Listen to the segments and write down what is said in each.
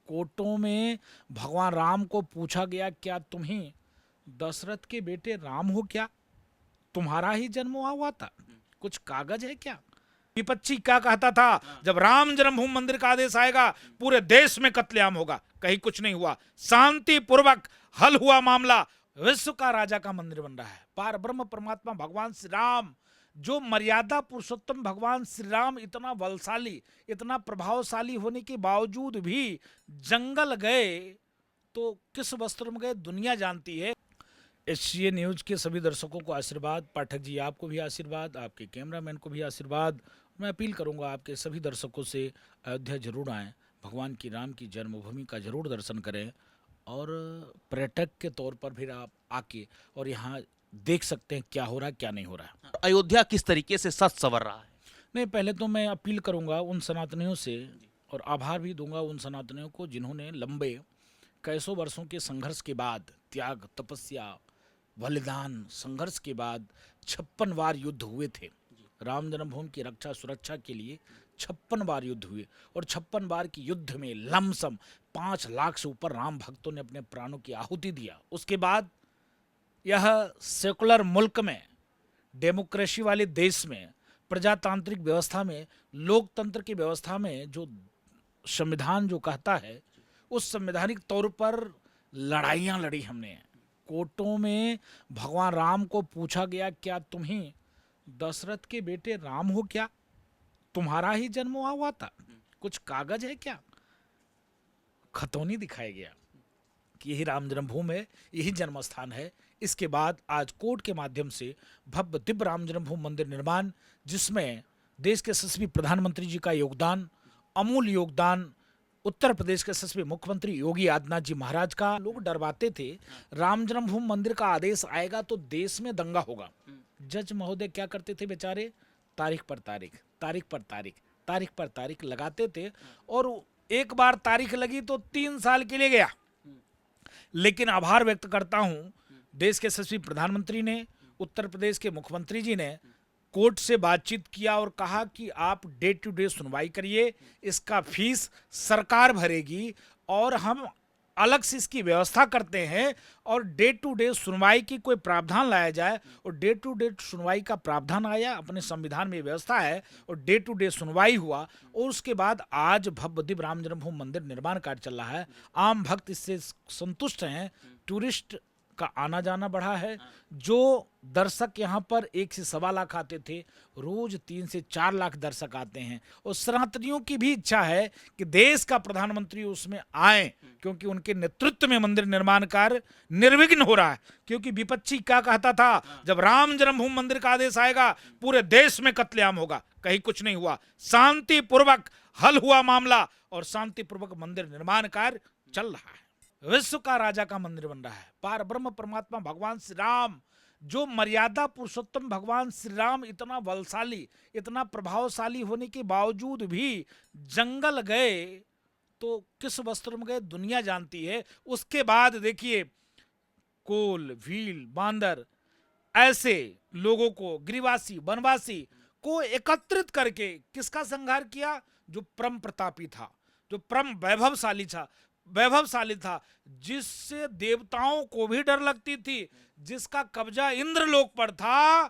कोटों में भगवान राम को पूछा गया, क्या तुम्हें दशरथ के बेटे राम हो क्या? तुम्हारा ही जन्म हुआ था, कुछ कागज है क्या? विपक्षी क्या कहता था, जब राम जन्मभूमि मंदिर का आदेश आएगा पूरे देश में कत्लेआम होगा। कहीं कुछ नहीं हुआ, शांति पूर्वक हल हुआ मामला। विश्व का राजा का मंदिर बन रहा है। पार ब्रह्म परमात्मा भगवान श्री राम, जो मर्यादा पुरुषोत्तम भगवान श्री राम इतना बलशाली, इतना प्रभावशाली होने के बावजूद भी जंगल गए तो किस वस्त्र में गए दुनिया जानती है। एससीए न्यूज़ के सभी दर्शकों को आशीर्वाद। पाठक जी आपको भी आशीर्वाद, आपके कैमरामैन को भी आशीर्वाद। मैं अपील करूंगा आपके सभी दर्शकों से, अयोध्या जरूर आएँ, भगवान की राम की जन्मभूमि का जरूर दर्शन करें और पर्यटक के तौर पर फिर आप आके और यहाँ देख सकते हैं क्या हो रहा है क्या नहीं हो रहा है। अयोध्या किस तरीके से सच संवर रहा है? नहीं, पहले तो मैं अपील करूंगा उन सनातनियों से और आभार भी दूंगा उन सनातनियों को जिन्होंने लंबे कैसों वर्षों के संघर्ष के बाद, त्याग, तपस्या, बलिदान, संघर्ष के बाद 56 बार युद्ध हुए थे। राम जन्मभूमि की रक्षा सुरक्षा के लिए 56 बार युद्ध हुए और 56 बार की युद्ध में लमसम 5 लाख से ऊपर राम भक्तों ने अपने प्राणों की आहुति दिया। उसके बाद यह सेकुलर मुल्क में, डेमोक्रेसी वाले देश में, प्रजातांत्रिक व्यवस्था में, लोकतंत्र की व्यवस्था में जो संविधान जो कहता है, उस संवैधानिक तौर पर लड़ाइयाँ लड़ी हमने। कोर्टों में भगवान राम को पूछा गया, क्या तुम्हें दशरथ के बेटे राम हो क्या? तुम्हारा ही जन्म हुआ था, कुछ कागज है क्या? खतौनी दिखाया गया कि यही राम जन्मभूमि है, यही जन्म स्थान है। इसके बाद आज कोर्ट के माध्यम से भव्य दिव्य राम जन्मभूमि मंदिर निर्माण, जिसमें देश के यशस्वी प्रधानमंत्री जी का योगदान, अमूल्य योगदान, उत्तर प्रदेश के यशस्वी मुख्यमंत्री योगी आदित्यनाथ जी महाराज का। लोग डरवाते थे राम जन्मभूमि मंदिर का आदेश आएगा तो देश में दंगा होगा। जज महोदय क्या करते थे बेचारे, तारीख पर तारीख, तारीख पर तारीख, तारीख पर तारीख लगाते थे और एक बार तारीख लगी तो 3 साल के लिए गया। लेकिन आभार व्यक्त करता हूं देश के यशस्वी प्रधानमंत्री ने, उत्तर प्रदेश के मुख्यमंत्री जी ने कोर्ट से बातचीत किया और कहा कि आप डे टू डे सुनवाई करिए, इसका फीस सरकार भरेगी और हम अलग से इसकी व्यवस्था करते हैं और डे टू डे सुनवाई की कोई प्रावधान लाया जाए। और डे टू डे सुनवाई का प्रावधान आया, अपने संविधान में व्यवस्था है और डे टू डे सुनवाई हुआ। और उसके बाद आज भव्य दिव्य राम जन्मभूमि मंदिर निर्माण कार्य चल रहा है। आम भक्त इससे संतुष्ट हैं, टूरिस्ट का आना जाना बढ़ा है। जो दर्शक यहाँ पर 1 से सवा लाख आते थे, रोज 3 से 4 लाख दर्शक आते हैं। और सनातनियों की भी इच्छा है कि देश का प्रधानमंत्री उसमें आए, क्योंकि उनके नेतृत्व में मंदिर निर्माण कार्य निर्विघ्न हो रहा है। क्योंकि विपक्षी क्या कहता था, जब राम जन्मभूमि मंदिर का आदेश आएगा पूरे देश में कत्लेआम होगा। कहीं कुछ नहीं हुआ, शांति पूर्वक हल हुआ मामला और शांति पूर्वक मंदिर निर्माण कार्य चल रहा है। विश्व का राजा का मंदिर बन रहा है। पार ब्रह्म परमात्मा भगवान श्री राम, जो मर्यादा पुरुषोत्तम भगवान श्री राम इतना बलशाली, इतना प्रभावशाली होने के बावजूद भी जंगल गए तो किस वस्त्र में गए दुनिया जानती है। उसके बाद देखिए, कोल, भील, बांदर, ऐसे लोगों को, गिरिवासी, वनवासी को एकत्रित करके किसका संहार किया? जो परम प्रतापी था, जो परम वैभवशाली था, जिससे देवताओं को भी डर लगती थी, जिसका कब्जा इंद्रलोक पर था।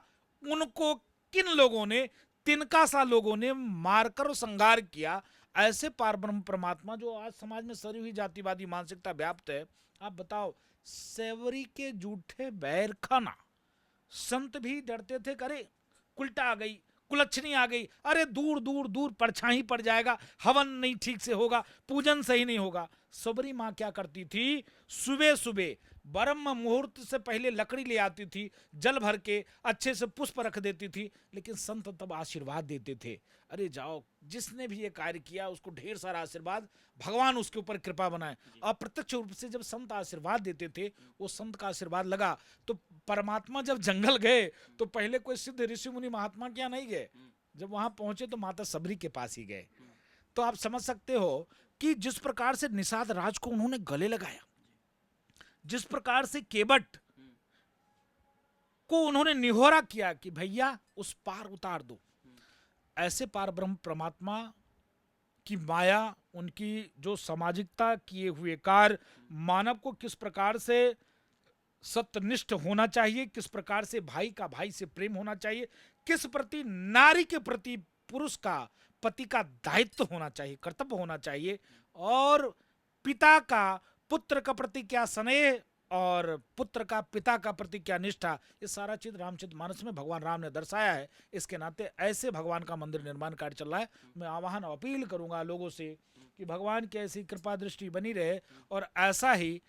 उनको किन लोगों ने, तिनका सा लोगों ने मारकर संहार किया। ऐसे पारब्रह्म परमात्मा जो आज समाज में सरी हुई जातिवादी मानसिकता व्याप्त है। आप बताओ, सेवरी के जूठे बैर खाना, संत भी डरते थे, करे उल्टा आ गई, कुलच्छनी आ गई, अरे दूर दूर दूर परछाई पड़ जाएगा, हवन नहीं ठीक से होगा, पूजन सही नहीं होगा। सबरी माँ क्या करती थी, सुबह सुबह ब्रह्म मुहूर्त से पहले लकड़ी ले आती थी, जल भर के अच्छे से पुष्प रख देती थी। लेकिन संत तब आशीर्वाद देते थे, अरे जाओ, जिसने भी ये कार्य किया उसको ढेर सारा आशीर्वाद, भगवान उसके ऊपर कृपा बनाए। अप्रत्यक्ष रूप से जब संत आशीर्वाद देते थे, वो संत का आशीर्वाद लगा तो परमात्मा जब जंगल गए तो पहले कोई सिद्ध ऋषि मुनि महात्मा क्या नहीं गए, जब वहां पहुंचे तो माता सबरी के पास ही गए। तो आप समझ सकते हो कि जिस प्रकार से निषाद राज को उन्होंने गले लगाया, जिस प्रकार से केवट को उन्होंने निहोरा किया कि भैया उस पार उतार दो, ऐसे पार ब्रह्म परमात्मा की माया उनकी जो सामाजिकता किए हुए कार्य, मानव को किस प्रकार से सत्यनिष्ठ होना चाहिए, किस प्रकार से भाई का भाई से प्रेम होना चाहिए, किस प्रति नारी के प्रति पुरुष का, पति का दायित्व होना चाहिए, कर्तव्य होना चाहिए, और पिता का पुत्र का प्रति क्या स्नेह और पुत्र का पिता का प्रति क्या निष्ठा, ये सारा चीज रामचरितमानस में भगवान राम ने दर्शाया है। इसके नाते ऐसे भगवान का मंदिर निर्माण कार्य चल रहा है। मैं आह्वान अपील करूंगा लोगों से कि भगवान की ऐसी कृपा दृष्टि बनी रहे और ऐसा ही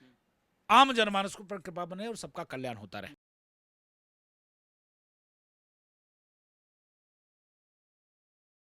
आम जनमानस पर कृपा बने और सबका कल्याण होता रहे।